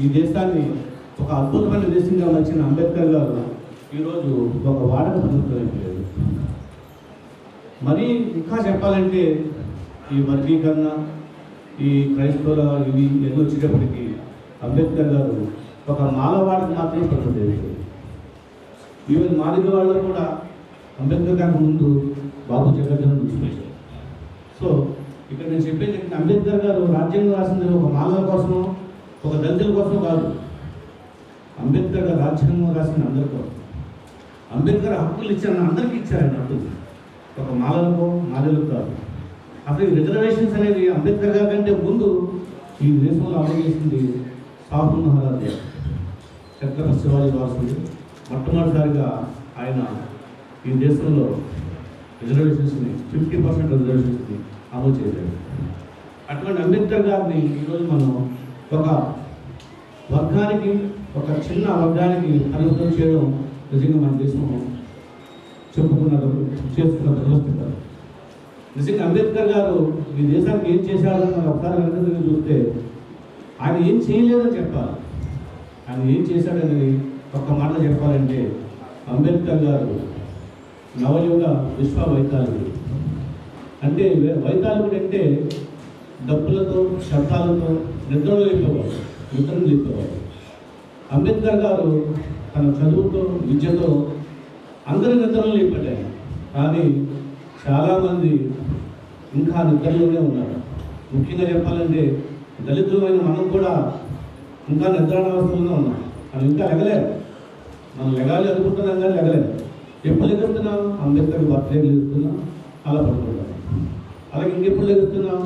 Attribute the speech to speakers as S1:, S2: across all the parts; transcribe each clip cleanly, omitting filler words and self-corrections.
S1: ఈ దేశాన్ని ఒక అద్భుతమైన దేశంగా వచ్చిన అంబేద్కర్ గారు ఈరోజు ఒక వాడక పొందుతున్నట్లేదు. మరి ఇంకా చెప్పాలంటే ఈ వర్గీకరణ, ఈ క్రైస్తవుల ఇవి ఎన్ని వచ్చేటప్పటికీ అంబేద్కర్ గారు ఒక మాలవాడికి మాత్రమే పడుతుంది. ఈవెన్ మాదిగ వాళ్ళు కూడా అంబేద్కర్ గారి ముందు బాబు జగజ్జనం చూపించారు. సో ఇక్కడ నేను చెప్పేది అంబేద్కర్ గారు రాజ్యాంగం రాసింది ఒక మాలల కోసమో ఒక దళితుల కోసమో కాదు. అంబేద్కర్ గారు రాజ్యాంగం రాసింది అందరి కోసం. అంబేద్కర్ హక్కులు ఇచ్చారని అందరికీ ఇచ్చారని హక్కులు, ఒక మాలలకు మాలలకు కాదు. అసలు ఈ రిజర్వేషన్స్ అనేది అంబేద్కర్ గారి కంటే ముందు ఈ దేశంలో అమలు చేసింది సాహు మహారాజ్ ఛత్రపతి శివాజీ వారసుడు. మొట్టమొదటిసారిగా ఆయన ఈ దేశంలో రిజర్వేషన్స్ని 50% రిజర్వేషన్స్ని అమలు చేశాడు. అటువంటి అంబేద్కర్ గారిని ఈరోజు మనం ఒక వర్గానికి, ఒక చిన్న వర్గానికి పరిమితం చేయడం నిజంగా మన దేశం చేసుకున్న దురదృష్టం. నిజంగా అంబేద్కర్ గారు ఈ దేశానికి ఏం చేశాడని మనం ఒకసారి వెనక చూస్తే ఆయన ఏం చేయలేదని చెప్పాలి. ఆయన ఏం చేశాడని ఒక్క మాట చెప్పాలంటే అంబేద్కర్ గారు నవయుగ విశ్వ వైతాళికుడు. అంటే వైతాళికుడు అంటే డప్పులతో శబ్దాలతో నిద్రలు లేపేవాడు, నిద్రలు లేపేవాడు. అంబేద్కర్ గారు తన చదువుతో విద్యతో అందరి నిద్రలు లేపాడు. కానీ చాలామంది ఇంకా నిద్రలోనే ఉన్నారు. ముఖ్యంగా చెప్పాలంటే దళితులమైన మనం కూడా ఇంకా నిద్రావస్థలోనే ఉన్నాం. మనం ఇంకా లెగలేదు. మనం లెగాలి అనుకుంటున్నాం కానీ లెగలేదు. ఎప్పుడు లెగుస్తున్నాం? అంబేద్కర్ బర్త్డే లెగుస్తున్నాం, అలా పడుకుంటాం. అలాగే ఇంకెప్పుడు లెగుస్తున్నాం?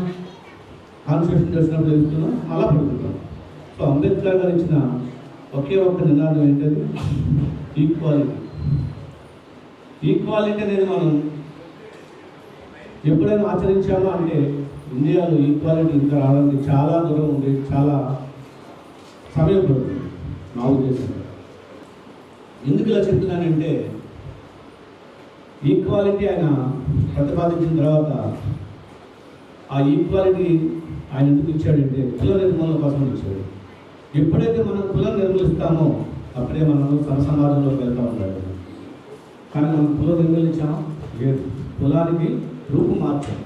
S1: కాన్స్టిట్యూషన్ చేసినప్పుడు లెగుస్తున్నాం, అలా పడుకుంటాం. సో అంబేద్కర్ గారు ఇచ్చిన ఒకే ఒక్క నినాదం ఏంటది? ఈక్వాలిటీ. ఈక్వాలిటీ అనేది మనం ఎప్పుడైనా ఆచరించామో అంటే ఇండియాలో ఈక్వాలిటీ ఇంకా రావడానికి చాలా దూరం ఉంది, చాలా సమయం పడుతుంది నా ఉద్దేశం. ఎందుకు ఇలా చెప్తున్నానంటే ఈక్వాలిటీ ఆయన ప్రతిపాదించిన తర్వాత ఆ ఈక్వాలిటీ ఆయన ఎందుకు ఇచ్చాడంటే కుల నిర్మూలన కోసం ఇచ్చాడు. ఎప్పుడైతే మనం కులం నిర్మూలిస్తామో అప్పుడే మనం సమాజంలోకి వెళ్తూ ఉంటాడు. కానీ మనం కులం నిర్మూలించామో లేదు, కులానికి రూపం మార్చాం.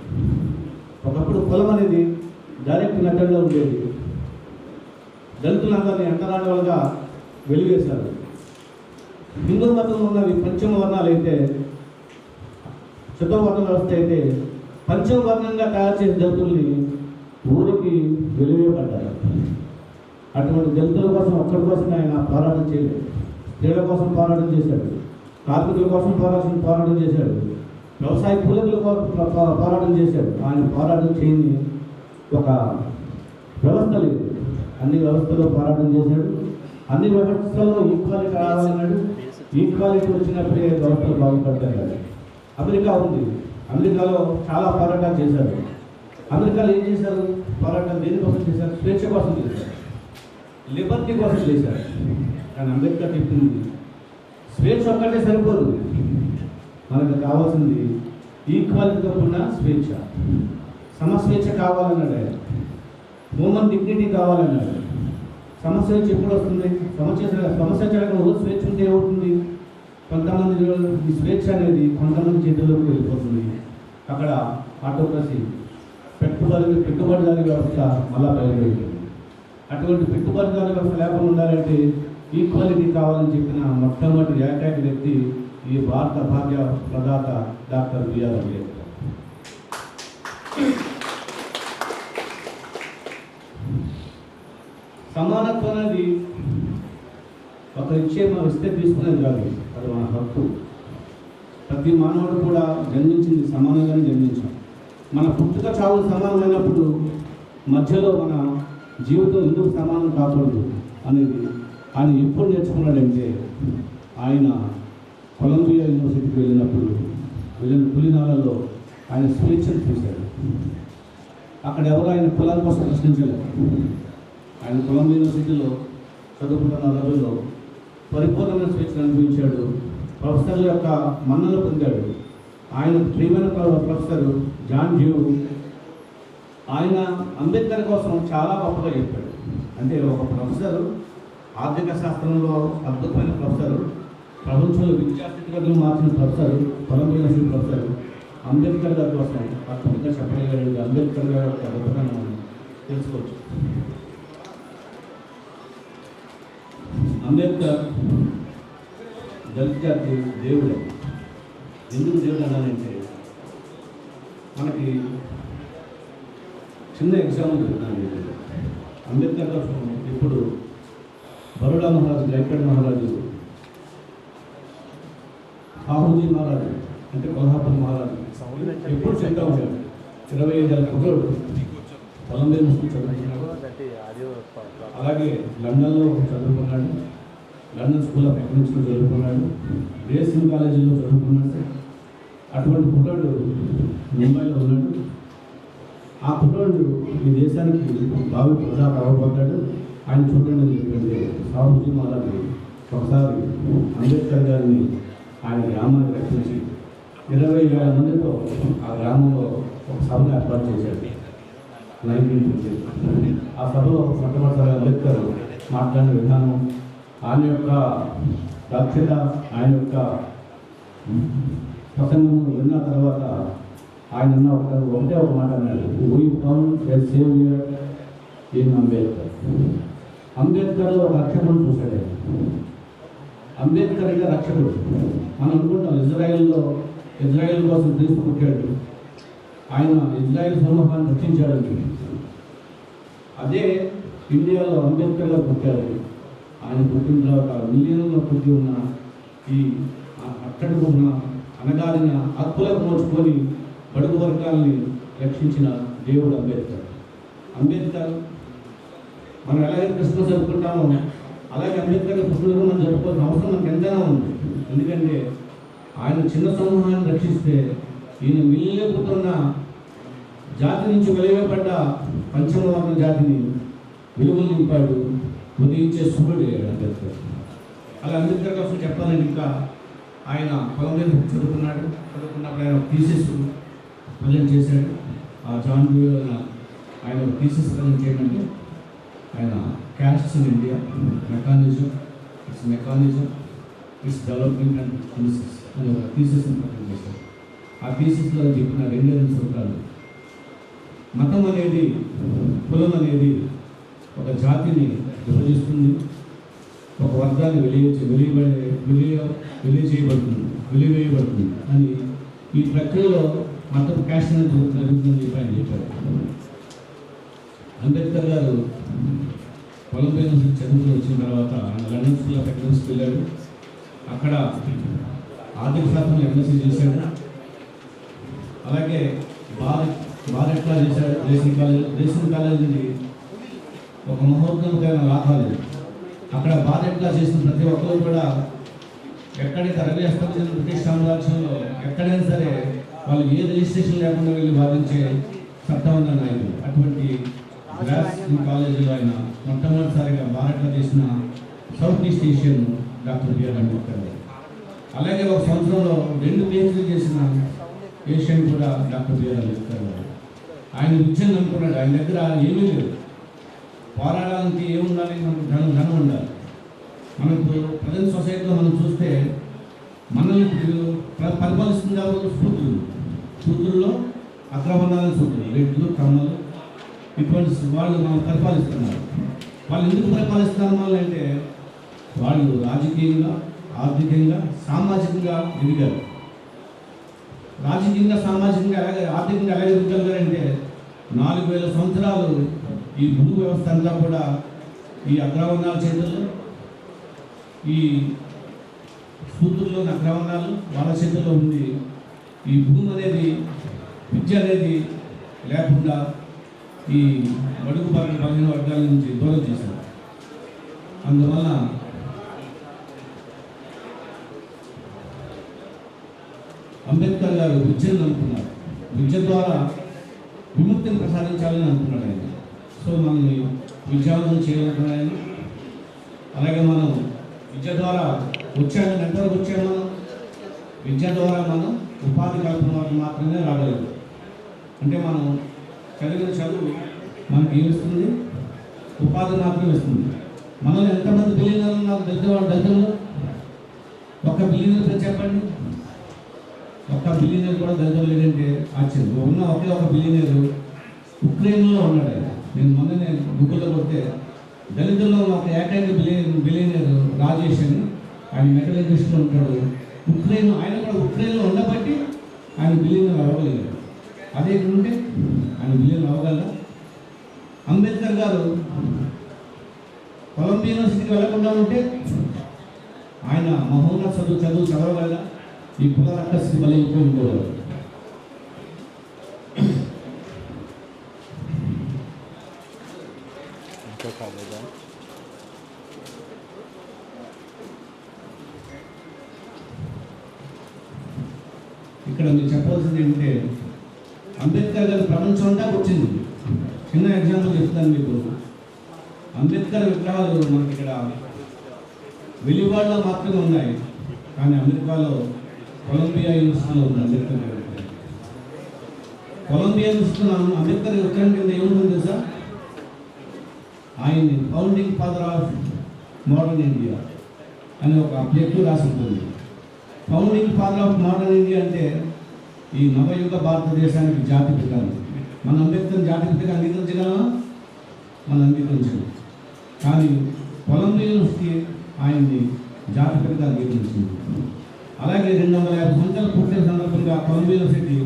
S1: ఒకప్పుడు కులం అనేది డైరెక్ట్ మెథడ్లో ఉండేది. దళితులందరినీ అంటరాని వాళ్ళుగా వెలివేశారు. హిందూ మతంలో ఉన్నవి పంచమ వర్ణాలు అయితే, శుద్ధవర్ణ వ్యవస్థ అయితే పంచమ వర్ణంగా తయారు చేసిన దళితుల్ని ఊరికి వెలివేయబడ్డారు. అటువంటి దళితుల కోసం ఒక్కడి కోసం ఆయన పోరాటం చేయలేదు. స్త్రీల కోసం పోరాటం చేశాడు, కార్మికుల కోసం పోరాటం చేశాడు, వ్యవసాయ కూలీల కోసం పోరాటం చేశాడు. ఆయన పోరాటం చేయని ఒక వ్యవస్థ లేదు. అన్ని వ్యవస్థలో పోరాటం చేశాడు. అన్ని వ్యవస్థల్లో ఈక్వాలిటీ రావాలన్నాడు. ఈక్వాలిటీ వచ్చినప్పుడే వ్యవస్థలు బాగుపడతాయి. అమెరికా ఉంది, అమెరికాలో చాలా పోరాటాలు చేశారు. అమెరికాలో ఏం చేశారు? పోరాటాలు దేనికోసం చేశారు? స్వేచ్ఛ కోసం చేశారు, లిబర్టీ కోసం చేశారు. కానీ అంబేద్కర్ చెప్పింది స్వేచ్ఛ ఒక్కటే సరిపోదు, మనకు కావాల్సింది ఈక్వాలిటీతో కూడిన స్వేచ్ఛ, సమస్వేచ్ఛ కావాలన్నాడు ఆయన. హ్యూమన్ డిగ్నిటీ కావాలన్నాడు. సమస్వేచ్ఛ ఎప్పుడు వస్తుంది? సమస్య రోజు స్వేచ్ఛ ఉంటే ఏమవుతుంది? కొంతమంది ఈ స్వేచ్ఛ అనేది కొంతమంది చేతుల్లోకి వెళ్ళిపోతుంది. అక్కడ ఆటోక్రసీ, పెట్టుబడిదారి వ్యవస్థ మళ్ళా బయలుదేరుతుంది. అటువంటి పెట్టుబడిదారి వ్యవస్థ లేకుండా ఉండాలంటే ఈక్వాలిటీ కావాలని చెప్పిన మొట్టమొదటి ఏకైక వ్యక్తి ఈ భారత భాగ్య ప్రదాత డాక్టర్ బిఆర్ అంబేద్కర్. సమానత్వం అనేది ఒకరిచ్చే మనం ఇస్తే తీసుకునేది కాదు, అది మన హక్కు. ప్రతి మానవుడు కూడా జన్మించింది సమానంగానే జన్మించాం. మన పుట్టుక చావులు సమానమైనప్పుడు మధ్యలో మన జీవితం ఎందుకు సమానం కాకూడదు అనేది ఆయన ఎప్పుడు నేర్చుకున్నాడంటే ఆయన కొలంబియా యూనివర్సిటీకి వెళ్ళిన తొలినాళ్ళలో ఆయన స్వేచ్ఛను చూశాడు. అక్కడ ఎవరు ఆయన కులాల కోసం ప్రశ్నించలేదు. ఆయన కొలంబియా యూనివర్సిటీలో చదువుకుంటున్న రోజుల్లో పరిపూర్ణమైన స్వేచ్ఛను అనుభవించాడు. ప్రొఫెసర్ల యొక్క మన్నలు పొందాడు. ఆయన ప్రియమైన ప్రొఫెసర్ జాన్ డ్యూ ఆయన అంబేద్కర్ కోసం చాలా గొప్పగా చెప్పాడు. అంటే ఒక ప్రొఫెసర్, ఆర్థిక శాస్త్రంలో అద్భుతమైన ప్రొఫెసర్, ప్రపంచంలో విద్యాస్థితిగతులు మార్చిన ప్రొఫెసర్, కొలంబియా ప్రొఫెసర్ అంబేద్కర్ గారి కోసం అద్భుతంగా చెప్పగలిగాడు. అంబేద్కర్ గారి యొక్క గొప్పతనం మనం తెలుసుకోవచ్చు. అంబేద్కర్ దళిత జాతి దేవుడు. ఎందుకు దేవుడు అన్నానంటే, మనకి చిన్న ఎగ్జాంపుల్ చెప్తున్నాను. అంబేద్కర్ కోసం ఇప్పుడు బరోడా మహారాజు, గైక్వాడ్ మహారాజు, సాహుజీ మహారాజు అంటే కొల్హాపూర్ మహారాజు ఎప్పుడు చెప్తా ఉంటాడు. 25 ఏళ్ళ కుర్రోడు కొలంబియా చదువుకున్నాడు. అలాగే లండన్లో చదువుకున్నాడు. లండన్ స్కూల్ ఆఫ్ ఎకనామిక్స్లో చదువుకున్నాడు. రేసింగ్ కాలేజీలో చదువుకున్నాడు. అటువంటి కుర్రాడు ముంబైలో ఉన్నాడు. ఆ కుర్రాడు ఈ దేశానికి బాగా ప్రజాకు అవ్వబడ్డాడు. ఆయన చూడండి ఎందుకంటే సాహుజీ మహారాజు ఒకసారి అంబేద్కర్ గారిని ఆయన గ్రామాన్ని రక్షించి 20,000 మందితో ఆ గ్రామంలో ఒక సభను ఏర్పాటు చేశాడు. 1950. ఆ సభలో మొట్టమొదటిసారి అంబేద్కర్ మాట్లాడిన విధానం, ఆయన యొక్క దక్షత, ఆయన యొక్క ప్రసంగం విన్న తర్వాత ఆయన ఒకటే ఒక మాట అన్నాడు, we found a saviour in Ambedkar. అంబేద్కర్లో ఒక రక్షకుడు చూశాడు. అంబేద్కర్ గారు రక్షకుడు. మనం అనుకుంటాం ఇజ్రాయెల్ కోసం క్రీస్తు పుట్టాడు, ఆయన ఇజ్రాయెల్ సమూహాన్ని రక్షించాడు. అదే ఇండియాలో అంబేద్కర్ గారు పుట్టారు. ఆయన పుట్టిన తర్వాత మిలియన్లో పుట్టి ఉన్న ఈ అట్టడుగు ఉన్న అనగారిన హక్కులకు మోచుకొని బడుగు వర్గాల్ని రక్షించిన దేవుడు అంబేద్కర్. అంబేద్కర్ మనం ఎలాగే క్రిస్మస్ జరుపుకుంటామో అలాగే అంబేద్కర్ పుట్టినరోజు మనం జరుపుకోవాల్సిన అవసరం మనకు ఎంతైనా ఉంది. ఎందుకంటే ఆయన చిన్న సమూహాన్ని రక్షిస్తే ఈయన మిల్లిపోతున్న జాతి నుంచి వెలివేయబడ్డ పంచమ వర్గ జాతిని వెలుగులు నింపాడు, ఉదయించే సూర్యుడు అంబేద్కర్. అలా అంబేద్కర్ కోసం చెప్పాలని ఇంకా ఆయన కొలంబియా చదువుకున్నప్పుడు ఆయన థీసిస్ ప్రజెంట్ చేశాడు. ఆ జాన్ డ్యూయో ఆయన థీసిస్ ప్రజెంట్ చేయమంటే ఆయన castes in India mechanism its development and thesis అని ఒక థీసిస్ని ప్రజెంట్ చేశాడు. ఆ థీసిస్లో చెప్పిన 2 సూత్రాలు, మతం అనేది, కులం ఒక జాతిని విభజిస్తుంది, ఒక వర్గాన్ని వెలివేయబడుతుంది అని. ఈ ప్రక్రియలో మతం క్యాస్ట్ అనేది జరుగుతుందని చెప్పి ఆయన చెప్పారు. అంబేద్కర్ గారు కొలంబియా నుంచి చదువుకుని వచ్చిన తర్వాత ఆయన లండన్ స్కూల్ ఆఫ్ ఎకనామిక్స్కి వెళ్ళాడు. అక్కడ ఆర్థిక శాస్త్రంలో ఎంఎస్సీ చేశాడు. అలాగే బారెట్లా చేశాడు. రేసింగ్ కాలేజ్ నుండి ఒక మహోన్నతమైన లా కాలేజ్. అక్కడ బారెట్లా చేసిన ప్రతి ఒక్కరు కూడా ఎక్కడైతే అరవై అస్తమించిన బ్రిటిష్ సామ్రాజ్యంలో ఎక్కడైనా సరే వాళ్ళు ఏ రిజిస్ట్రేషన్ లేకుండా వెళ్ళి వాదించే చట్టం ఉందని ఆయన. అటువంటి రేసింగ్ కాలేజీలో ఆయన మొట్టమొదటిసారిగా బారెట్లా చేసిన south east Asian doctor B R Ambedkar. అలాగే ఒక సంవత్సరంలో 2 PhD చేసిన ఏషియన్ కూడా డాక్టర్ బిఆర్ అంబేద్కర్ గారు. ఆయన విద్యను నమ్ముకున్నాడు. ఆయన దగ్గర ఏమీ లేదు, పోరాడానికి ఏముండాలి, మనకు ధనం ఉండాలి. మనకు ప్రజెంట్ సొసైటీలో మనం చూస్తే మనల్ని పరిపాలిస్తుంది ఎవరు? సూత్రుల్లో అగ్రవర్ణాలను సూత్రులు, రెడ్లు, కమ్మలు, ఇటువంటి వాళ్ళు మనం పరిపాలిస్తున్నారు. వాళ్ళు ఎందుకు పరిపాలిస్తున్నారు మనల్ని అంటే వాళ్ళు రాజకీయంగా, ఆర్థికంగా, సామాజికంగా ఎదిగారు. రాజకీయంగా, సామాజికంగా ఎలాగే, ఆర్థికంగా ఎలాగే ఎదగలిగారంటే 4,000 సంవత్సరాలు ఈ భూ వ్యవస్థ అంతా కూడా ఈ అగ్రవర్ణాల చేతుల్లో, ఈ సూత్రుల్లోని అగ్రవర్ణాలు వాళ్ళ చేతుల్లో ఉంది. ఈ భూమి అనేది, విద్య అనేది లేకుండా ఈ బడుగు బలహీన వర్గాల నుంచి దూరం చేశారు. అందువల్ల అంబేద్కర్ గారు విద్యను నమ్ముకున్నారు. విద్య ద్వారా విముక్తిని ప్రసాదించాలని అనుకున్నాడు ఆయన. సో మనల్ని విద్యావంతం చేయాలనుకున్నాడు ఆయన. అలాగే మనం విద్య ద్వారా వచ్చాము, ఎంతవరకు వచ్చాము మనం? విద్య ద్వారా మనం ఉపాధి కల్పన వరకు మాత్రమే రాగలరు. అంటే మనం చదివిన చదువు మనకి ఏమిస్తుంది? ఉపాధి మాత్రమే ఇస్తుంది. మనలో ఎంతమంది బిలియనర్లు ఉన్నారు దళితుల్లో? ఒక బిలియనర్ పేరు చెప్పండి. ఒక్క బిలియనర్ కూడా దళితులు లేదంటే ఆశ్చర్యం. ఉన్న ఒకే ఒక బిలియనర్ ఉక్రెయిన్లో ఉన్నాడు. నేను మొన్ననే గూగుల్లో కొడితే దళితుల్లో ఒక ఏకైక బిలియనర్ రాజేష్ అని, ఆయన మెటలజిస్ట్లో ఉంటాడు. ఆయన కూడా ఉక్రెయిన్లో ఉండబట్టి ఆయన బిలియనర్ అవ్వగలిగారు. అదే ఉంటే ఆయన బిలియనర్ అవ్వగలరా? అంబేద్కర్ గారు కొలంబియా యూనివర్సిటీకి వెళ్ళకుండా ఉంటే ఆయన మహోన్నత చదువు చదవగలరా? ఈ కుల రక్కసి మళ్ళీ ఎక్కువ ఉండేవారు. ఇక్కడ మీరు చెప్పాల్సింది ఏంటంటే అంబేద్కర్ గారి ప్రపంచం అంతా వచ్చింది. చిన్న ఎగ్జాంపుల్ చెప్తాను మీకు. అంబేద్కర్ విగ్రహాలు మనకి ఇక్కడ వెలివాడలో మాత్రమే ఉన్నాయి, కానీ అమెరికాలో కొలంబియా యూనివర్సిటీలో ఉంది అంబేద్కర్ గారి. కొలంబియా యూనివర్సిటీలో అంబేద్కర్ విగ్రహం కింద ఏముంటుంది తెలుసా? ఆయన్ని founding father of modern India అని ఒక అబ్జెక్టివ్ రాసి ఉంటుంది. Founding father of modern India అంటే ఈ నవయుగ భారతదేశానికి జాతిపిత. మన అంబేద్కర్ జాతిపితగా అంగీకరించగలమా? మనం అంగీకరించము. కానీ కొలంబియా యూనివర్సిటీ ఆయన్ని జాతిపితగా అంగీకరించింది. అలాగే 250 సంవత్సరాలు పూర్తయిన సందర్భంగా కొలంబియా యూనివర్సిటీ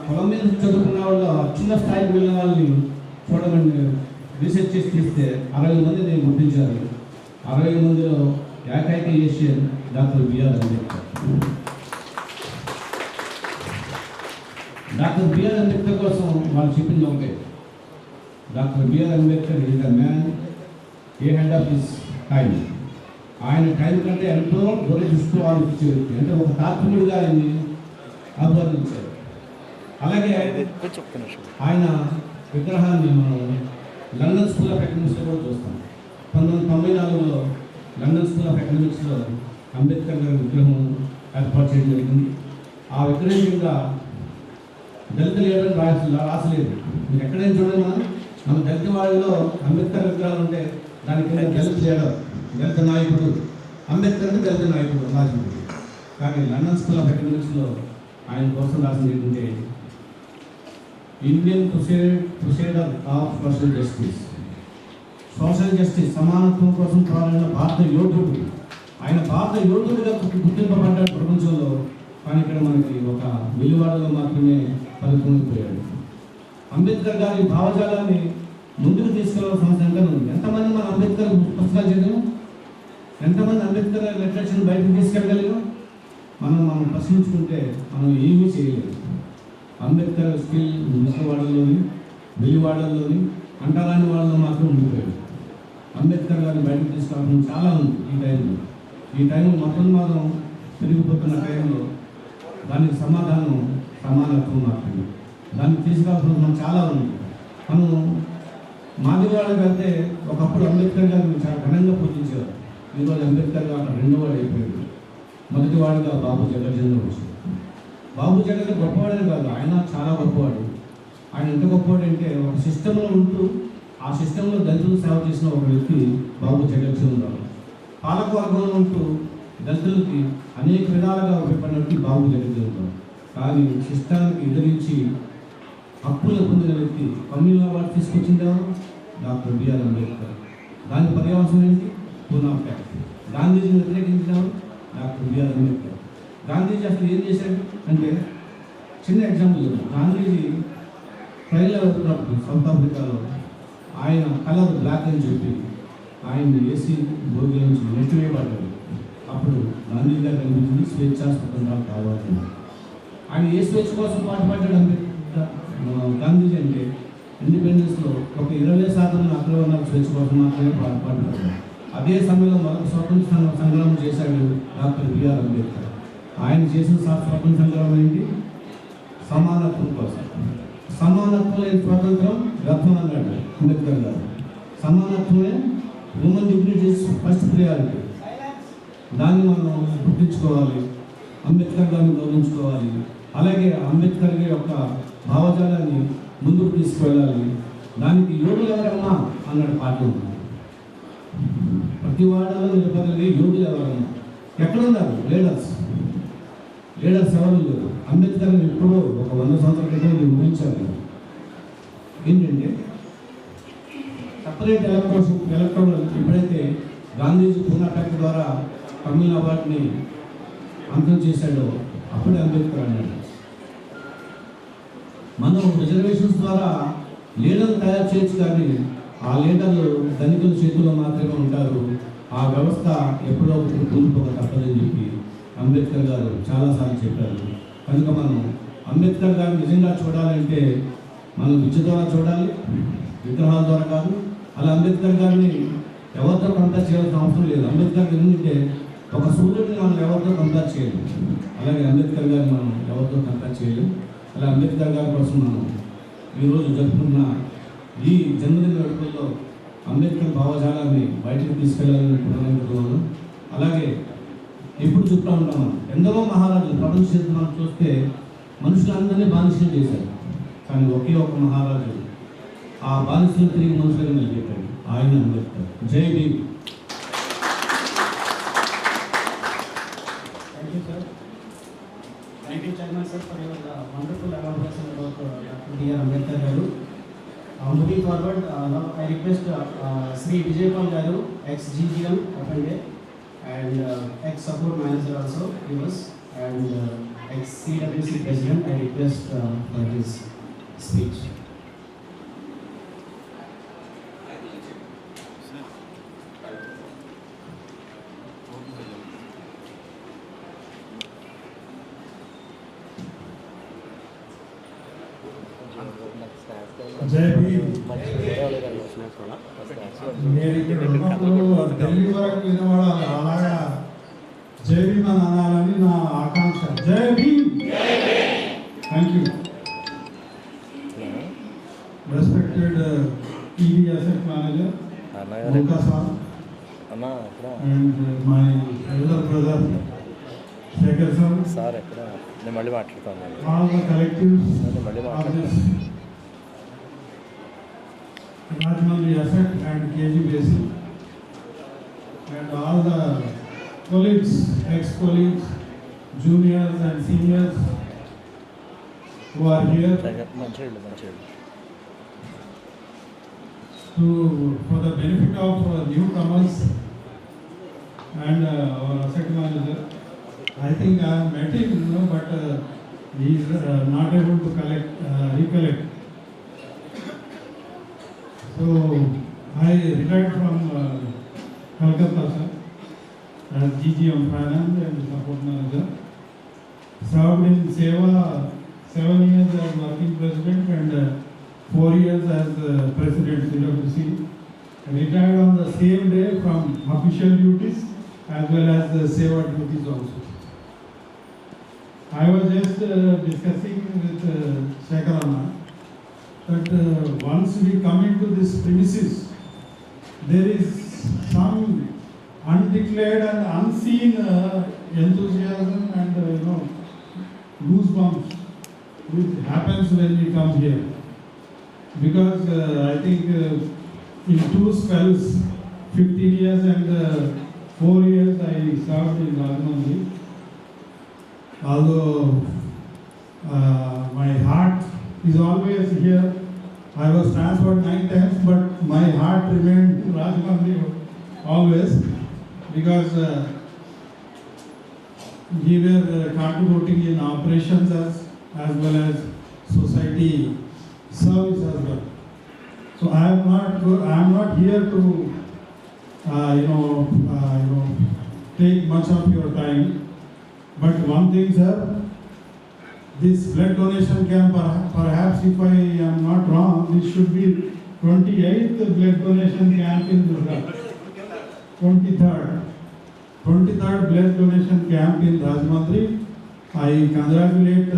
S1: కొలంబియా యూనివర్సిటీ చదువుకున్న వాళ్ళు చిన్న స్థాయికి వెళ్ళిన వాళ్ళని చూడమని రీసెర్చ్ చేసి తీస్తే 60 మందిని గుర్తించారు. 60 మందిలో ఏకైక Asian doctor B R Ambedkar. Doctor B R Ambedkar కోసం వాళ్ళు చెప్పింది ఒకటే, doctor B R Ambedkar is the man ahead of his time. ఆయన టైం కంటే ఎంతో దూరదృష్టితో ఆలోచించే వ్యక్తి. అంటే ఒక తాత్వికుడిగా ఆయన్ని అభివర్ణించారు. అలాగే ఆయన విగ్రహాన్ని మనం లండన్ స్కూల్ ఆఫ్ ఎకనామిక్స్లో కూడా చూస్తాం. 1994లో లండన్ స్కూల్ ఆఫ్ ఎకనామిక్స్లో అంబేద్కర్ గారి విగ్రహం ఏర్పాటు చేయడం జరిగింది. ఆ విగ్రహం కింద దళిత లీడర్ రాసలేదు. మీరు ఎక్కడైనా చూడండి, మన దళిత వాళ్ళలో అంబేద్కర్ విగ్రహాలు ఉంటే దాని కింద దళిత లీడర్, దళిత నాయకుడు, అంబేద్కర్ అంటే దళిత నాయకుడు రాసింది. కానీ లండన్ స్కూల్ ఆఫ్ ఎకనామిక్స్లో ఆయన కోసం రాసింది ఏంటంటే Indian crusader of social justice. Social justice, సమానత్వం కోసం పోరాడిన భారత యోధుడు. ఆయన భారత యోధుడిగా గుర్తింపబడ్డాడు ప్రపంచంలో. కానీ ఇక్కడ మనకి ఒక వెలివాడలో మాత్రమే పరిపూర్ణిపోయాడు. అంబేద్కర్ గారి భావజాలాన్ని ముందుకు తీసుకెళ్లాల్సిన అవసరం ఉంది. ఎంతమంది మన అంబేద్కర్ పుస్తకాలు చదివాం? ఎంతమంది అంబేద్కర్ లిటరేచర్ని బయటకు తీసుకెళ్ళగలిగాం? మనం ప్రశ్నించుకుంటే మనం ఏమీ చేయలేదు. అంబేద్కర్ స్కిల్ ముసలివాడల్లోని, వెలివాడల్లోని, అంటరాని వాళ్ళలో మాత్రం ఉండిపోయాడు. అంబేద్కర్ గారిని బయటకు తీసుకోవాల్సిన చాలా ఉంది ఈ టైంలో మొత్తం మనం పెరిగిపోతున్న టైంలో దానికి సమాధానం సమానత్వం మాత్రమే. దాన్ని తీసుకురావాల్సిన చాలా ఉంది. మనం మాదివాళ్ళకి వెళ్తే ఒకప్పుడు అంబేద్కర్ గారిని చాలా ఘనంగా పూజించారు. ఈరోజు అంబేద్కర్ గారు రెండోవాడు అయిపోయాడు. మొదటివాడిగా బాబు జగజ్జనరామ్ వచ్చాడు. బాబు జగన్ గొప్పవాడే కాదు, ఆయన చాలా గొప్పవాడు. ఆయన ఎంత గొప్పవాడు అంటే ఒక సిస్టంలో ఉంటూ ఆ సిస్టంలో దళితులు సేవ చేసిన ఒక వ్యక్తి బాబు జగజ్జనరామ్. పాలకవర్గంలో ఉంటూ దళితులకి అనేక విధాలుగా ఉపయోగపడిన వ్యక్తి బాబు జగజ్జనరామ్. కానీ సిస్టానికి ఎదిరించి హక్కులు పొందిన వ్యక్తి, కమ్యూనల్ అవార్డు తీసుకొచ్చిందా డాక్టర్ బిఆర్ అంబేద్కర్. దాని పర్యవసనం ఏంటి? పూనా ఫ్యాక్ట్. గాంధీజీని వ్యతిరేకించినారు డాక్టర్ బిఆర్ అంబేద్కర్. గాంధీజీ అసలు ఏం చేశాడు అంటే, చిన్న ఎగ్జాంపుల్ చెప్తాను. గాంధీజీ ట్రైన్లో వెళ్తున్నప్పుడు సౌత్ ఆఫ్రికాలో ఆయన కలర్ బ్లాక్ అని చెప్పి ఆయన్ని ఏసీ భోగి నుంచి నెట్టివేయబడ్డాడు. అప్పుడు గాంధీ గారు కనిపించింది స్వేచ్ఛా స్వతంత్రాలు కావాలని. ఆయన ఏ స్వేచ్ఛ కోసం పాటుపడ్డాడు గాంధీజీ అంటే ఇండిపెండెన్స్లో ఒక 20% అగ్రవర్ణాల స్వేచ్ఛ కోసం మాత్రమే పాటుపడ్డాడు. అదే సమయంలో మరొక స్వాతంత్ర సంగ్రామం చేశాడు డాక్టర్ బిఆర్ అంబేద్కర్. ఆయన చేసిన స్వాతంత్ర సంగ్రామం ఏంటి? సమానత్వం కోసం. సమానత్వం లేని స్వాతంత్రం వ్యర్థం అన్నాడు అంబేద్కర్ గారు. సమానత్వమే హ్యూమన్ డిగ్నిటీ ఫస్ట్ ప్రియారిటీ. దాన్ని మనం గుర్తించుకోవాలి, అంబేద్కర్ గారిని గౌరవించుకోవాలి. అలాగే అంబేద్కర్ యొక్క భావజాలాన్ని ముందుకు తీసుకువెళ్ళాలి. దానికి యోగులు ఎవరమ్మా అన్నాడు పార్టీ ఉంది. ప్రతి వాడలో నిలబడి యోగులు ఎవరమ్మా ఎక్కడున్నారు? లీడర్స్ ఎవరు లేరు. అంబేద్కర్ ఎప్పుడో ఒక 100 సంవత్సరాల క్రితం ఊహించారు. ఏంటంటే సపరేట్ ఎలక్ట్రల్ ఎప్పుడైతే గాంధీజీ పూనా ప్యాక్ట్ ద్వారా కమ్యూనల్ అవార్డుని అంతం చేశాడో అప్పుడే అంబేద్కర్ అన్నాడు, మనం రిజర్వేషన్స్ ద్వారా లీడర్లు తయారు చేయొచ్చు, కానీ ఆ లీడర్లు ధనికుల చేతుల్లో మాత్రమే ఉంటారు, ఆ వ్యవస్థ ఎప్పుడో ఒకటి కూలిపోక తప్పదని చెప్పి అంబేద్కర్ గారు చాలాసార్లు చెప్పారు. కనుక మనం అంబేద్కర్ గారిని నిజంగా చూడాలంటే మనం విద్య ద్వారా చూడాలి, విగ్రహాల ద్వారా కాదు. అలా అంబేద్కర్ గారిని ఎవరితో కంపేర్ చేయాల్సిన అవసరం లేదు. అంబేద్కర్ ఎందుకంటే ఒక సూర్యుడిని మనం ఎవరితో కంపేర్ చేయలేం, అలాగే అంబేద్కర్ గారిని మనం ఎవరితో కంపేర్ చేయలేం. అలా అంబేద్కర్ గారి కోసం మనం ఈరోజు జరుపుకున్న ఈ జన్మదిన వేడుకల్లో అంబేద్కర్ భావజాలాన్ని బయటకు తీసుకెళ్లాలని అనుకుంటున్నాను. అలాగే ఎప్పుడు చెప్తా ఉంటాము, ఎందరో మహారాజులు ప్రపంచ చరిత్ర మనం చూస్తే మనుషులందరినీ బానిసలు చేశారు, కానీ ఒకే ఒక మహారాజు ఆ బానిసలు తిరిగి మనుషులుగా నిలబెట్టాడు, ఆయన అంబేద్కర్. జై Bhim.
S2: Thank you, sir. Thank you, Chairman, sir, for your wonderful elaboration about dear Ambedkar Garu. Moving forward, now I request Sri Vijay Pal Garu, ex-GGM of India, and ex-support manager also, he was, and ex-CWC president. I request for his speech.
S3: జై భీమ్. నేను ఇక్కడ ఉన్నప్పుడు ఢిల్లీ వరకు వినవాడాలి, అలాగా జై భీమ్ అని అనాలని నా ఆకాంక్ష. Jai Bhim. Thank you. Respected ED asset manager Muka sir and my elder brother Shekhar sir, all the collectives of this Rajmandri Asset and KG Basin, and all the colleagues, ex-colleagues, juniors and seniors who are here for the benefit of newcomers and our asset manager. I think I have met him, but he is not able to recollect. So I retired from Calcutta, sir, as GGM Finance and Support Manager. Served in Seva 7 years as working president and 4 years as president CWC. Retired on the same day from official duties as well as the Seva duties also. I was just discussing with Shekhar Anna that once we come into this premises, there is some undeclared and unseen enthusiasm and goosebumps which happens when we come here. Because I think in 2 spells, 15 years and 4 years I served in Rajmandri. Although my heart is always here, I was transferred 9 times, but my heart remained in Rajmandri always, because we were contributing in operations as well as society service as well. So I am not here to take much of your time. But one thing, sir, this blood donation camp, perhaps if I am not wrong, this should be 28th blood donation camp in Durga. 23rd blood donation camp in Rajmandri. I congratulate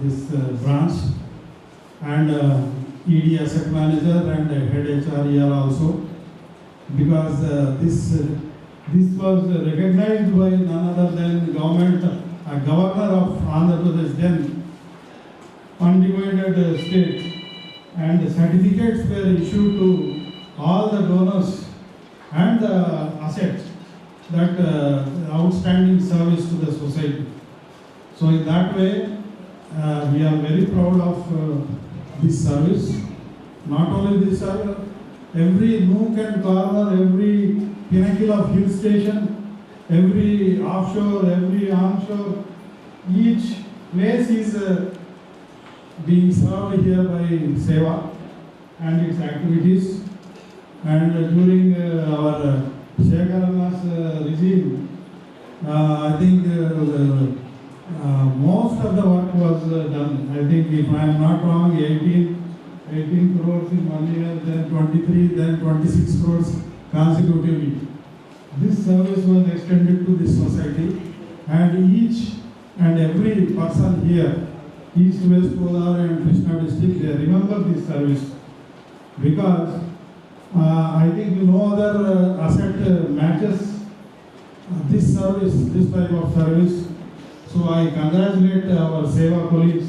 S3: this branch and ED asset manager and head HR here also, because this was recognized by none other than governor of Andhra Pradesh, then undivided state, and the certificate tickets were issued to all the donors and the assets that outstanding service to the society. So in that way, we are very proud of this service. Not only this service, every nook and corner, every pinnacle of hill station, every offshore, every onshore, each place is being served here by Seva and its activities. And during our Shekharana's regime, I think most of the work was done. I think, if I am not wrong, 18 crores in 1 year, then 23, then 26 crores consecutively. This service was extended to this society, and each and every person here, East, West Godavari and Krishna district, they remember this service, because I think no other asset matches this service, this type of service. So I congratulate our Seva colleagues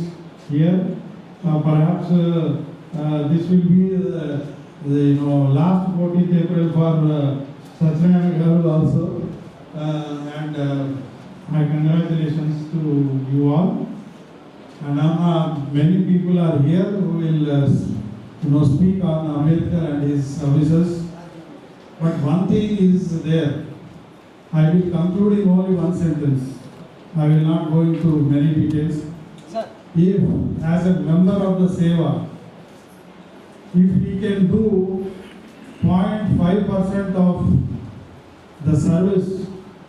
S3: here. Perhaps this will be the last 14th April for Satyanarayana Garu also. And my congratulations to you all. And many people are here who will speak on Ambedkar and his services. But one thing is there. I will conclude in only one sentence. I will not go into many details.
S2: Sir.
S3: If, as a member of the Seva, if we can do 0.5% of the service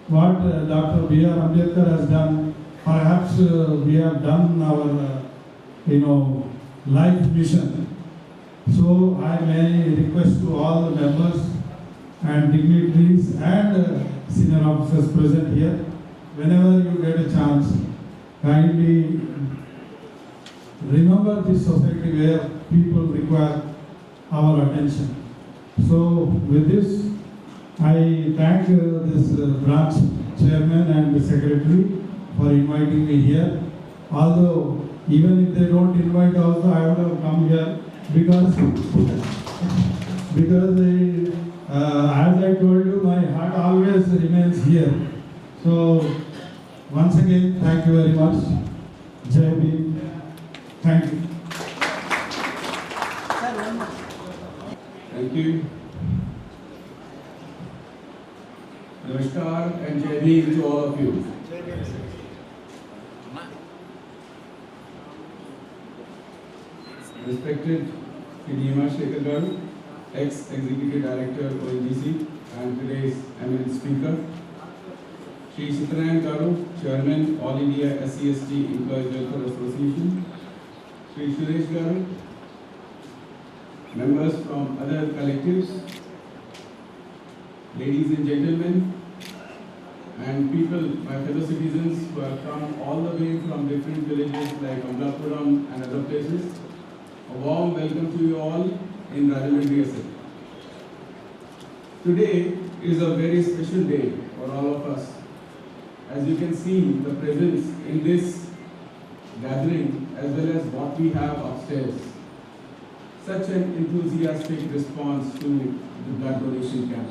S3: what Dr. B.R. Ambedkar has done, perhaps we have done our, life mission. So I may request to all the members and dignitaries and senior officers present here, whenever you get a chance, kindly remember this society where people require our attention. So with this, I thank this branch chairman and the secretary for inviting me here. Although even if they don't invite also, I would have come here because as I told you, my heart always remains here. So once again, thank you very much. Jai Bhim. Thank you.
S2: Sir, one more.
S4: Thank you. Namaskar and Jai Bhim to all of you. Respected P.D. Shekhar Garu, ex-Executive Director ONGC and today's eminent speaker. Shri Satyanarayana Garu, Chairman, All India SC/ST Employees Welfare Association. Shri Suresh Garu, members from other collectives, ladies and gentlemen, and people, my fellow citizens who have come all the way from different villages like Amlapuram and other places. A warm welcome to you all in Rajahmundry Asset. Today is a very special day for all of us. As you can see, the presence in this gathering as well as what we have upstairs. Such an enthusiastic response to the blood donation camp.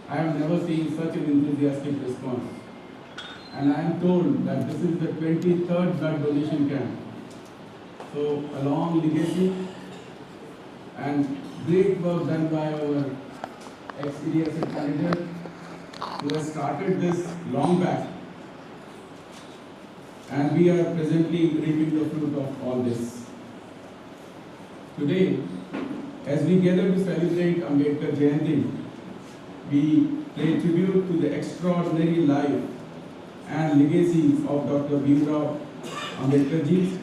S4: I have never seen such an enthusiastic response. And I am told that this is the 23rd blood donation camp. So a long legacy and great work done by our ex-EDSL candidate who has started this long back. And we are presently reaping the fruit of all this. Today, as we gather to celebrate Ambedkar Jayanti, we pay tribute to the extraordinary life and legacy of Dr. Bhimrao Ambedkar ji,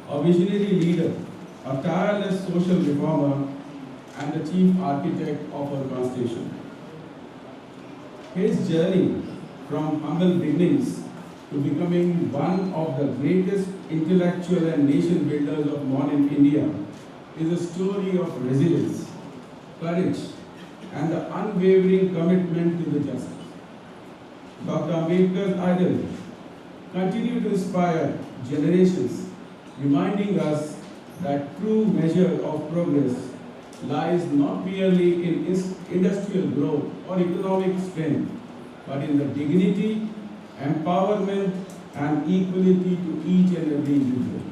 S4: a visionary leader, a tireless social reformer, and the chief architect of our constitution. His journey from humble beginnings to becoming one of the greatest intellectual and nation builders of modern India is a story of resilience, courage, and the unwavering commitment to the justice. Dr. Ambedkar's ideals continue to inspire generations, reminding us that true measure of progress lies not merely in industrial growth or economic strength, but in the dignity, empowerment, and equality to each and every individual.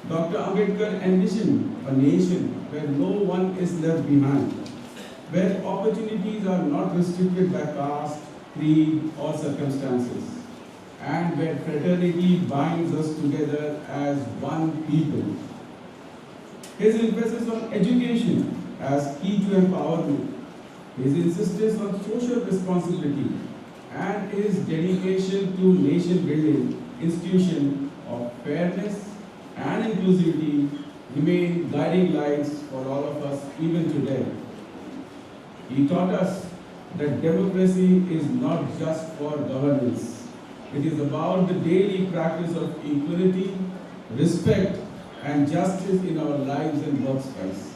S4: Dr. Ambedkar envisioned a nation where no one is left behind, where opportunities are not restricted by caste, creed, or circumstances, and where fraternity binds us together as one people. His emphasis on education as key to empowerment, his insistence on social responsibility, and his dedication to nation-building institution of fairness and inclusivity remain guiding lights for all of us even today. He taught us that democracy is not just for governance. It is about the daily practice of equality, respect, and justice in our lives and workspace.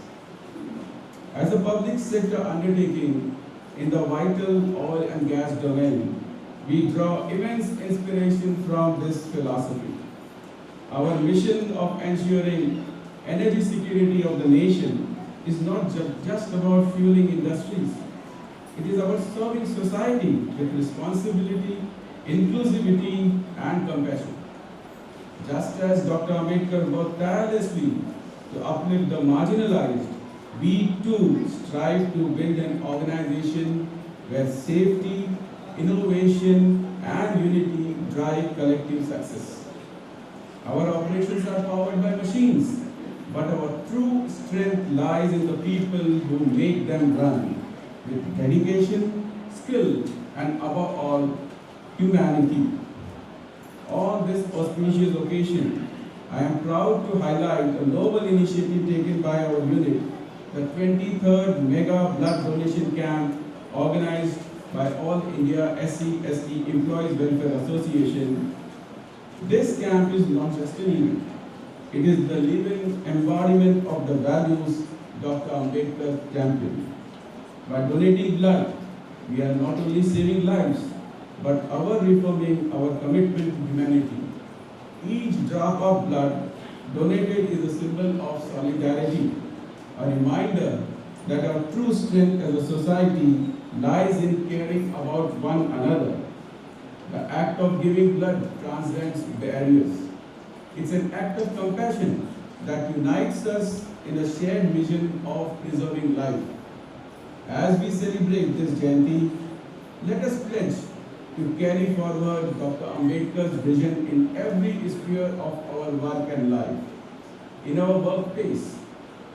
S4: As a public sector undertaking in the vital oil and gas domain, we draw immense inspiration from this philosophy. Our mission of ensuring energy security of the nation is not just about fueling industries. It is about serving society with responsibility, inclusivity, and compassion. Just as Dr. Ambedkar worked tirelessly to uplift the marginalized, we too strive to build an organization where safety, innovation, and unity drive collective success. Our operations are powered by machines, but our true strength lies in the people who make them run with dedication, skill, and above all, humanity. On this auspicious occasion, I am proud to highlight a noble initiative taken by our unit, the 23rd Mega Blood Donation Camp organized by All India SC/ST Employees Welfare Association. This camp is not just an event. It is the living embodiment of the values Dr. Ambedkar championed. By donating blood, we are not only saving lives, but reaffirming our commitment to humanity. Each drop of blood donated is a symbol of solidarity, a reminder that our true strength as a society lies in caring about one another. The act of giving blood transcends barriers. It's an act of compassion that unites us in a shared vision of preserving life. As we celebrate this Jayanti, let us pledge to carry forward Dr. Ambedkar's vision in every sphere of our work and life. In our workplace,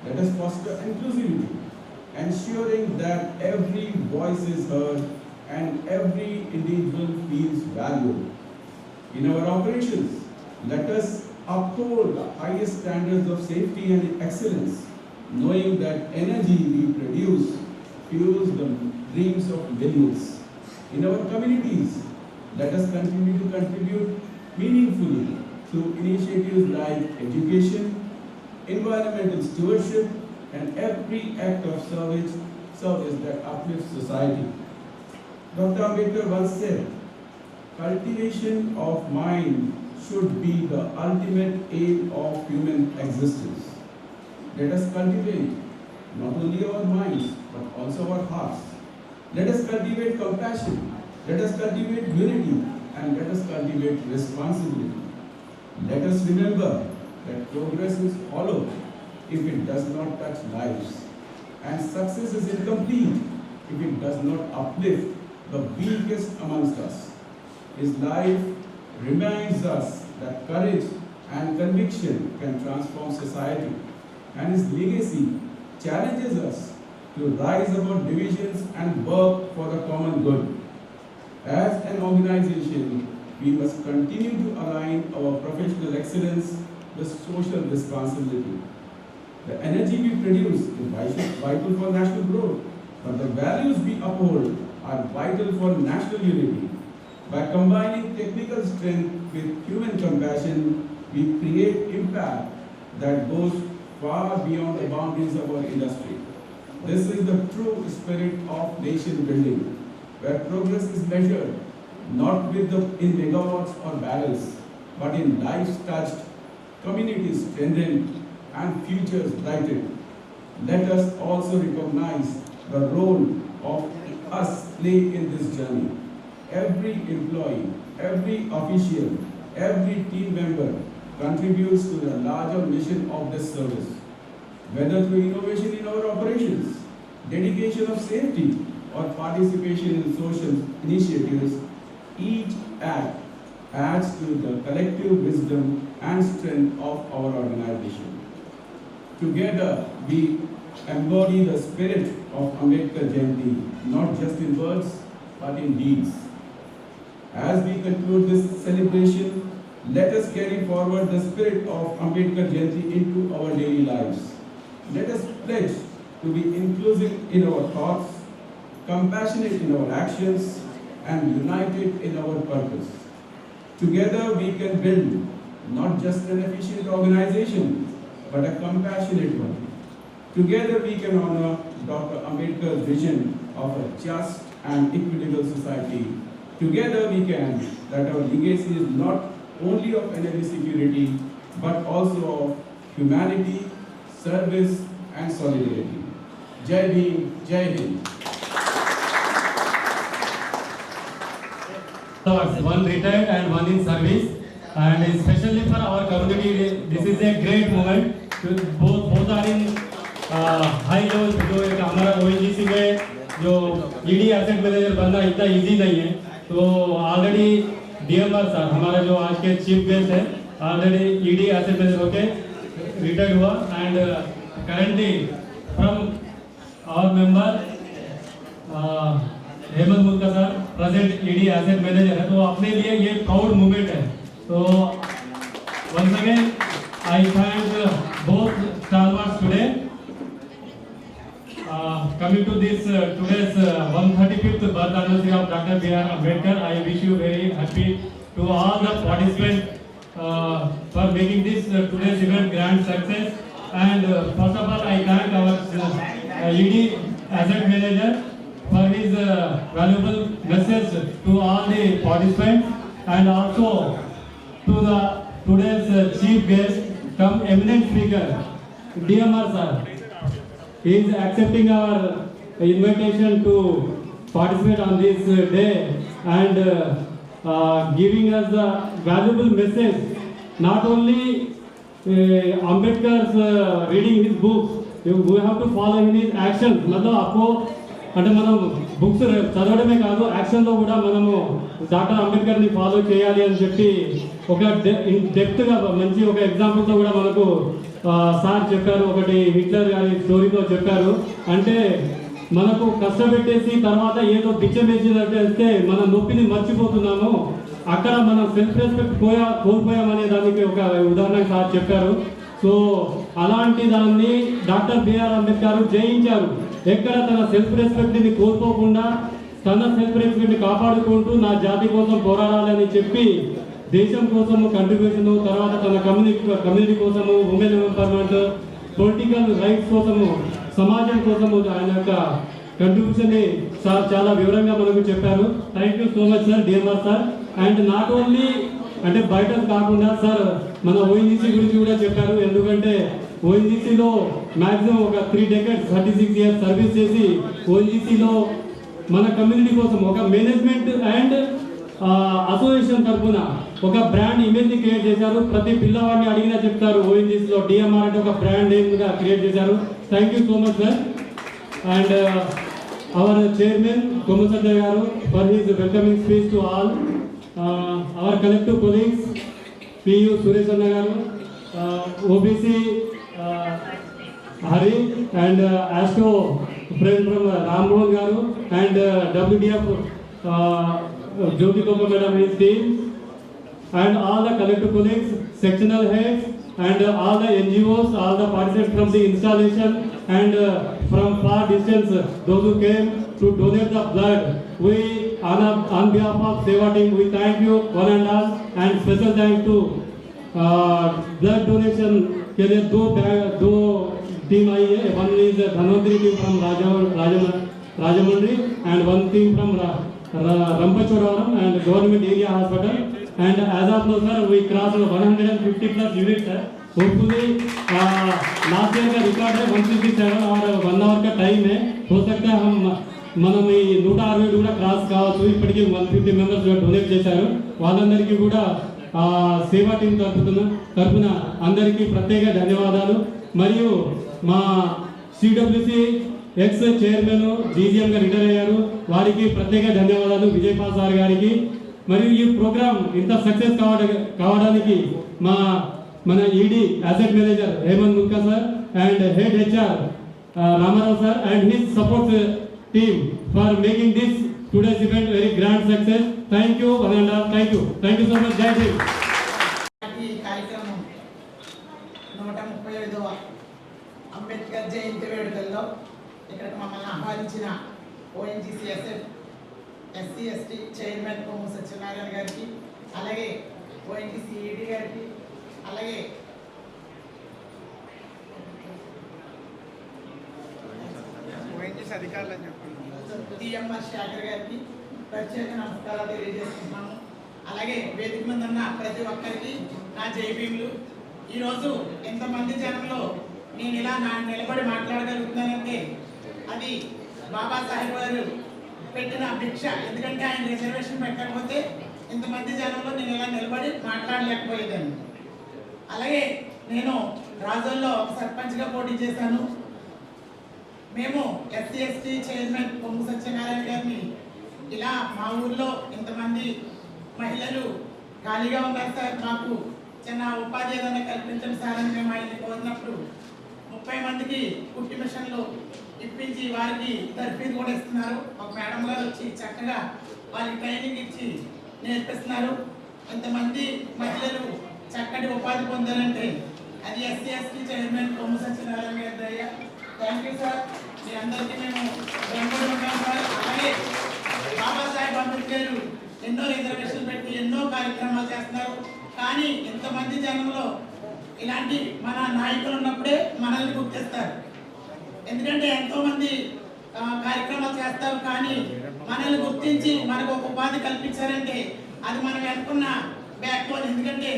S4: let us foster inclusivity, ensuring that every voice is heard and every individual feels valued. In our operations, let us uphold the highest standards of safety and excellence, knowing that energy we produce fuels the dreams of millions. In our communities, let us continue to contribute meaningfully through initiatives like education, environmental stewardship, and every act of service that uplifts society. Dr. Ambedkar once said, cultivation of mind should be the ultimate aim of human existence. Let us cultivate not only our minds, but also our hearts. Let us cultivate compassion, let us cultivate unity, and let us cultivate responsibility. Let us remember that progress is hollow if it does not touch lives, and success is incomplete if it does not uplift the weakest amongst us. His life reminds us that courage and conviction can transform society, and his legacy challenges us to rise above divisions and work for the common good. As an organization, we must continue to align our professional excellence with social responsibility. The energy we produce is vital for national growth, but the values we uphold are vital for national unity. By combining technical strength with human compassion, we create impact that goes far beyond the boundaries of our industry. This is the true spirit of nation building, where progress is measured not in megawatts or barrels, but in lives touched, communities strengthened, and futures brightened. Let us also recognize the role of us play in this journey. Every employee, every official, every team member contributes to the larger mission of this service. Whether through innovation in our operations, dedication of safety, or participation in social initiatives, each act adds to the collective wisdom and strength of our organization. Together, we embody the spirit of Ambedkar Jayanti, not just in words, but in deeds. As we conclude this celebration, let us carry forward the spirit of Ambedkar Jayanti into our daily lives. Let us pledge to be inclusive in our thoughts, compassionate in our actions, and united in our purpose. Together we can build not just an efficient organization, but a compassionate one. Together we can honor Dr. Ambedkar's vision of a just and equitable society. Together we can that our legacy is not only of energy security, but also of humanity, service, and solidarity. Jai Bhim, Jai Hind.
S5: One retired and one in service, and especially for our community, this is a great moment. Both are in high level. जो एक हमारा ONGC में जो ED asset manager बनना इतना easy नहीं है, तो already DMR सर हमारा जो आज के चीफ गेस्ट है already ED asset manager होके retired हुआ, and currently from our member Hemant Mulka sir present ED asset manager है, तो अपने लिए ये प्राउड मोमेंट है. तो once again I thank both stalwarts today. Coming to this today's 135th birth anniversary of Dr. B.R. Ambedkar, I wish you very happy to all the participants for making this today's event grand success. And first of all, I thank our ED asset manager for his valuable message to all the participants, and also to the today's chief guest, come eminent speaker, DMR sir. He is accepting our invitation to participate on this day and giving us a valuable message. Not only Ambedkar's reading his books, we have to follow in his actions. मतलब आपको అంటే మనం books చదవడమే కాదు, యాక్షన్లో కూడా మనము doctor అంబేద్కర్ని follow చేయాలి అని చెప్పి ఒక డెప్త్గా మంచి ఒక ఎగ్జాంపుల్తో కూడా మనకు సార్ చెప్పారు. ఒకటి హిట్లర్ గారి స్టోరీతో చెప్పారు. అంటే మనకు కష్టపెట్టేసి తర్వాత ఏదో బిచ్చం వేసేదంటే మన నొప్పిని మర్చిపోతున్నాము, అక్కడ మనం సెల్ఫ్ రెస్పెక్ట్ కోల్పోయామనే దానికి ఒక ఉదాహరణ సార్ చెప్పారు. సో అలాంటి దాన్ని డాక్టర్ బిఆర్ అంబేద్కర్ జయించారు. ఎక్కడ తన సెల్ఫ్ రెస్పెక్ట్ని కోల్పోకుండా తన సెల్ఫ్ రెస్పెక్ట్ని కాపాడుకుంటూ నా జాతి కోసం పోరాడాలని చెప్పి దేశం కోసము కంట్రిబ్యూషన్, తర్వాత తన కమ్యూనిటీ కోసము, ఉమెన్ ఎంపవర్మెంట్, పొలిటికల్ రైట్స్ కోసము, సమాజం కోసము ఆయన యొక్క కంట్రిబ్యూషన్ని సార్ చాలా వివరంగా మనకు చెప్పారు. Thank you so much sir, DMR sir. And not only అంటే బయట కాకుండా సార్ మన ఓఎన్జీసీ గురించి కూడా చెప్పారు. ఎందుకంటే ఓఎన్జీసీలో మ్యాక్సిమం ఒక 3 decades 36 years సర్వీస్ చేసి ఓఎన్జీసీలో మన కమ్యూనిటీ కోసం ఒక మేనేజ్మెంట్ అండ్ అసోసియేషన్ తరఫున ఒక బ్రాండ్ ఇమేజ్ని క్రియేట్ చేశారు. ప్రతి పిల్లవాడిని అడిగినా చెప్తారు ఓఎన్జీసీలో డిఎంఆర్ అంటే ఒక బ్రాండ్ నేమ్గా క్రియేట్ చేశారు. Thank you so much sir. And our chairman Kommasajja గారు for his welcoming speech to all. Our collective colleagues, PU Suresh Anna garu, OBC Hari, and ASTO friend from Ram Mohan garu, and WDF Jyoti Kopa madam his team, and all the collective colleagues, sectional heads, and all the NGOs, all the participants from the installation, and from far distance, those who came to donate the blood. We on behalf of Seva team, we thank you one and all, and special thanks to blood donation के लिए दो team आई है. One is Dhanvantari team from Rajamundry, and one team from Rampachuraram and Government Area Hospital. and as of now, sir, we crossed 150 plus units, sir. Hopefully, last year का record है 157 और 1 our का time है. हो सकता है మనం ఈ 160 కూడా క్రాస్ కావచ్చు. ఇప్పటికీ 150 మెంబర్స్ డొనేట్ చేశారు. వాళ్ళందరికీ కూడా సేవా టీం తరపున అందరికీ ప్రత్యేక ధన్యవాదాలు. మరియు మా సిడబ్ల్యూసి ఎక్స్ చైర్మన్ జీజీఎం గా రిటైర్ అయ్యారు, వారికి ప్రత్యేక ధన్యవాదాలు విజయపాల్ సార్ గారికి. మరియు ఈ ప్రోగ్రామ్ ఇంత సక్సెస్ కావడానికి మన E D asset manager Hemanth Mulka sir and head H R Ramarao sir and his support team for making this today's event very grand success. Thank you and thank you so much. Jai Hind.
S6: ఈ కార్యక్రమం 135వ అంబేద్కర్ జయంతి వేడుకల్లో ఇక్కడికి మమ్మల్ని ఆహ్వానించిన ఓఎన్జీసీ ఎస్సీ ఎస్టీ చైర్మన్ కొమ్ము సత్యనారాయణ గారికి, అలాగే ONGC ED గారికి, అలాగే ఓఎన్జీసీ అధికారులు టిఎంఆర్ శేఖర్ గారికి ప్రత్యేక నమస్కారాలు తెలియజేస్తున్నాము. అలాగే వేదిక మీద ఉన్న ప్రతి ఒక్కరికి నా జైభీములు. ఈరోజు ఎంతమంది జనంలో నేను ఇలా నిలబడి మాట్లాడగలుగుతున్నానంటే అది బాబాసాహెబ్ గారు పెట్టిన భిక్ష. ఎందుకంటే ఆయన రిజర్వేషన్ పెట్టకపోతే ఇంతమంది జనంలో నేను ఇలా నిలబడి మాట్లాడలేకపోయేదాన్ని. అలాగే నేను రాజోల్లో ఒక సర్పంచ్గా పోటీ చేశాను. మేము ఎస్సీ ఎస్టీ చైర్మన్ కొమ్ము సత్యనారాయణ గారిని ఇలా మా ఊర్లో ఇంతమంది మహిళలు ఖాళీగా ఉన్నారు సార్, మాకు చిన్న ఉపాధి ఏదైనా కల్పించండి సార్ అని మేము ఆయన్ని కోరినప్పుడు 30 మందికి కుట్టి మిషన్లు ఇప్పించి వారికి తర్ఫీదు కూడా ఇస్తున్నారు. ఒక మేడం గారు వచ్చి చక్కగా వాళ్ళకి ట్రైనింగ్ ఇచ్చి నేర్పిస్తున్నారు. ఇంతమంది మహిళలు చక్కటి ఉపాధి పొందారంటే అది ఎస్సీ ఎస్టీ చైర్మన్ కొమ్ము సత్యనారాయణ గారి దయ. Thank you sir. మీ అందరికీ మేము వెంబడి ఉంటాం సార్. అలాగే బాబాసాహెబ్ అంబేద్కర్ ఎన్నో రిజర్వేషన్లు పెట్టి ఎన్నో కార్యక్రమాలు చేస్తున్నారు. కానీ ఇంతమంది జనంలో ఇలాంటి మన నాయకులు ఉన్నప్పుడే మనల్ని గుర్తిస్తారు. ఎందుకంటే ఎంతోమంది కార్యక్రమాలు చేస్తారు, కానీ మనల్ని గుర్తించి మనకు ఒక ఉపాధి కల్పించారంటే అది మనం వెనుకున్న బ్యాక్ బోన్. ఎందుకంటే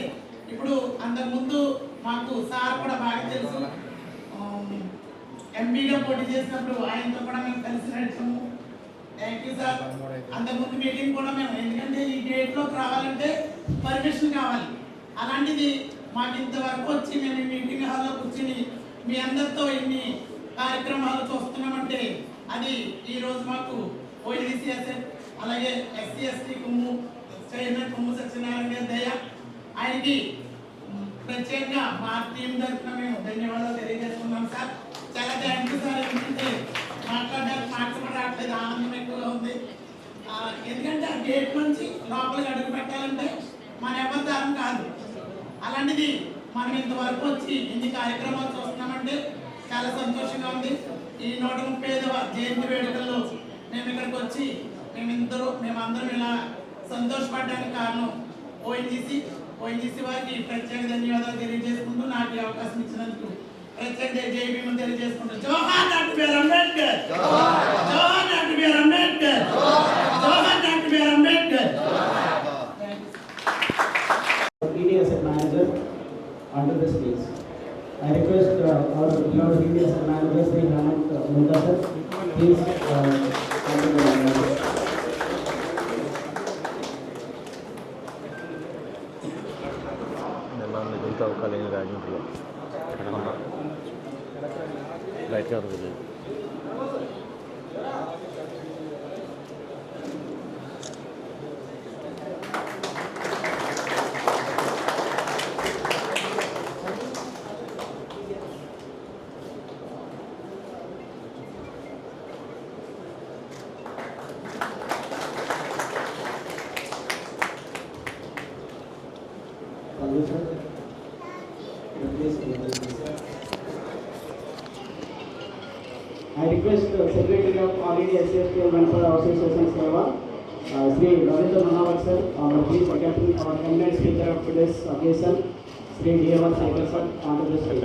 S6: ఇప్పుడు అంతకుముందు మాకు సార్ కూడా బాగా తెలుసు, ఎంపీగా పోటీ చేసినప్పుడు ఆయనతో కూడా మేము కలిసి నడిచాము. Thank you sir. అంతకుముందు మీటింగ్ కూడా మేము, ఎందుకంటే ఈ గేట్లోకి రావాలంటే పర్మిషన్ కావాలి. అలాంటిది మాకు ఇంతవరకు వచ్చి మేము ఈ మీటింగ్ హాల్లో కూర్చుని మీ అందరితో ఇన్ని కార్యక్రమాలు చూస్తున్నామంటే అది ఈరోజు మాకు ఓఎన్జీసీ అలాగే ఎస్సీ ఎస్టీ కొమ్ము చైర్మన్ కొమ్ము సత్యనారాయణ గారి దయ. ఆయనకి ప్రత్యేకంగా మా టీం తరఫున మేము ధన్యవాదాలు తెలియజేస్తున్నాం సార్. చాలా థ్యాంక్ యూ సార్. ఎందుకంటే మాట్లాడడానికి మాట కూడా రావట్లేదు, ఆనందం ఎక్కువగా ఉంది. ఎందుకంటే ఆ గేట్ నుంచి లోపలికి అడుగు పెట్టాలంటే మన ఎవరి దారం కాదు. అలాంటిది మనం ఇంతవరకు వచ్చి ఇన్ని కార్యక్రమాలు చూస్తున్నామంటే చాలా సంతోషంగా ఉంది. ఈ 135వ జయంతి వేడుకల్లో మేము ఇక్కడికి వచ్చి మేమందరం ఇలా సంతోషపడడానికి కారణం ఓఎన్జీసీ వారికి ప్రత్యేక ధన్యవాదాలు తెలియజేసుకుంటూ నాకు ఈ అవకాశం ఇచ్చినందుకు ప్రత్యేక జై భీమ్ తెలియజేసుకుంటూ జోహార్ డాక్టర్ బిఆర్ అంబేద్కర్, జోహార్ డాక్టర్ బిఆర్ అంబేద్కర్, జోహార్ doctor B R Ambedkar.
S2: PD Asset Manager under the space. I request our beloved PD Asset Manager Sri Hemant Mulka sir, please come to the manager.
S7: మిగతా ఒక లేని రాజంట్లో లైట్గా ఉంటుంది.
S2: I request Secretary of All India SCST Welfare Association Seva, Sri Ravindra Manawat sir, please welcome our eminent speaker of today's occasion, Sri D.A.1 Sagar sir, onto the stage.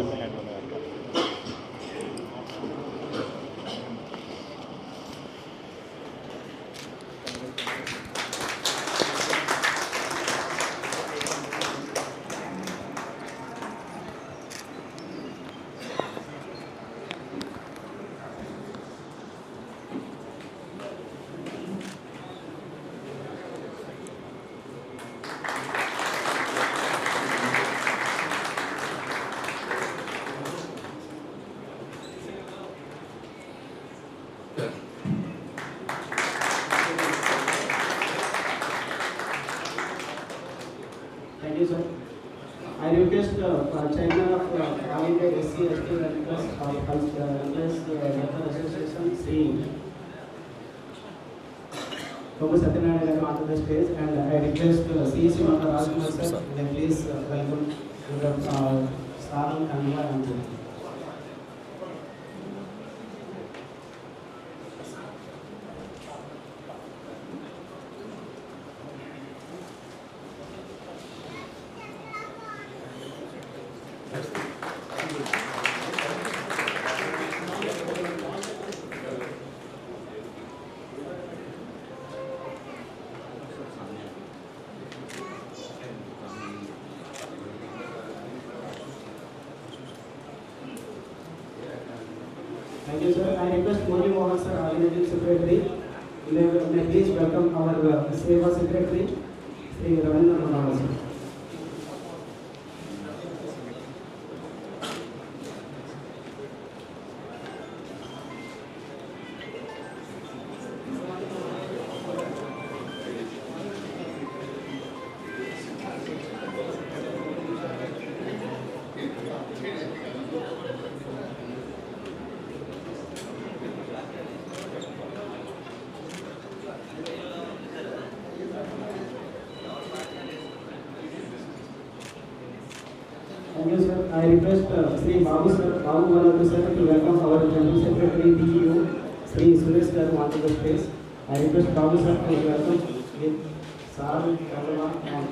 S2: Thank you, sir. I request Chairman of All India SC ST Workers Welfare Association, Sri Thomas Satyanarayana garu onto the stage, and I request CEC Mata Rajkumar sir, please welcome the Sarang Kanwa and Thank you, sir. I request Murli Mohan sir, Organizing Secretary. May please welcome our Seva Secretary, Sri Ravindra Manal sir. Thank you, sir. I request Sri Babu sir, Babu Valadu sir, to welcome our General Secretary DEO, Sri Suresh garu onto the stage. I request Babu sir to welcome with Sarang Kanwa and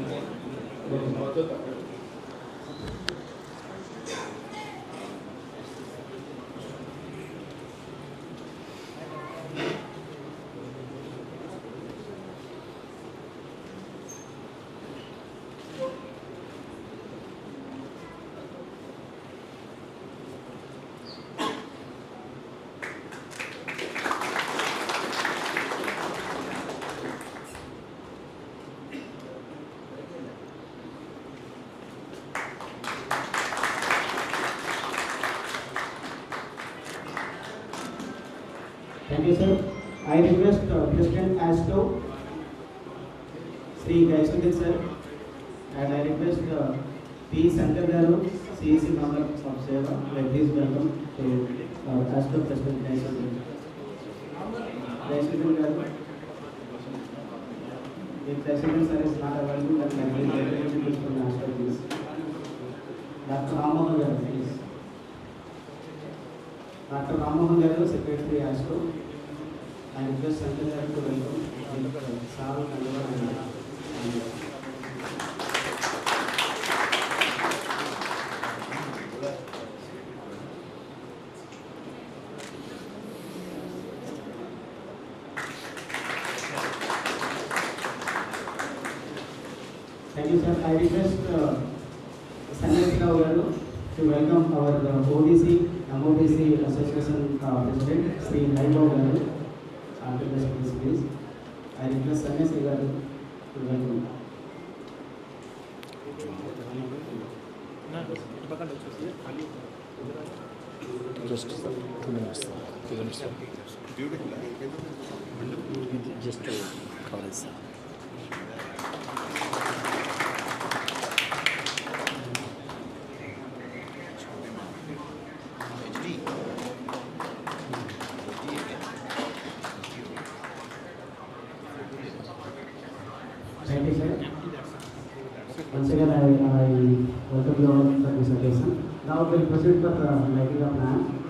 S2: thank you, sir. I request President Asto, Sri Gaisuddin sir, and I request P. Shankar garu, CEC member of Seva. Please welcome to Asto President Gaisuddin. Gaisuddin garu. If President sir is not available, then I will introduce from Asto, please. Dr. Rammohan garu, please. Dr. Rammohan garu, Secretary Asto. I request Shankar garu to welcome Sarang Kanwa and thank you, sir. I request Sanjay Rao garu to welcome our ODC, MODC Association President, Sri Haibav garu. After the speech, please. I request Sanjay garu to welcome.
S7: Just 2 minutes. 2 minutes. Just to cover this.
S2: Thank you, sir. Once again, I welcome you all for this occasion. Now we will proceed for the lighting of lamp.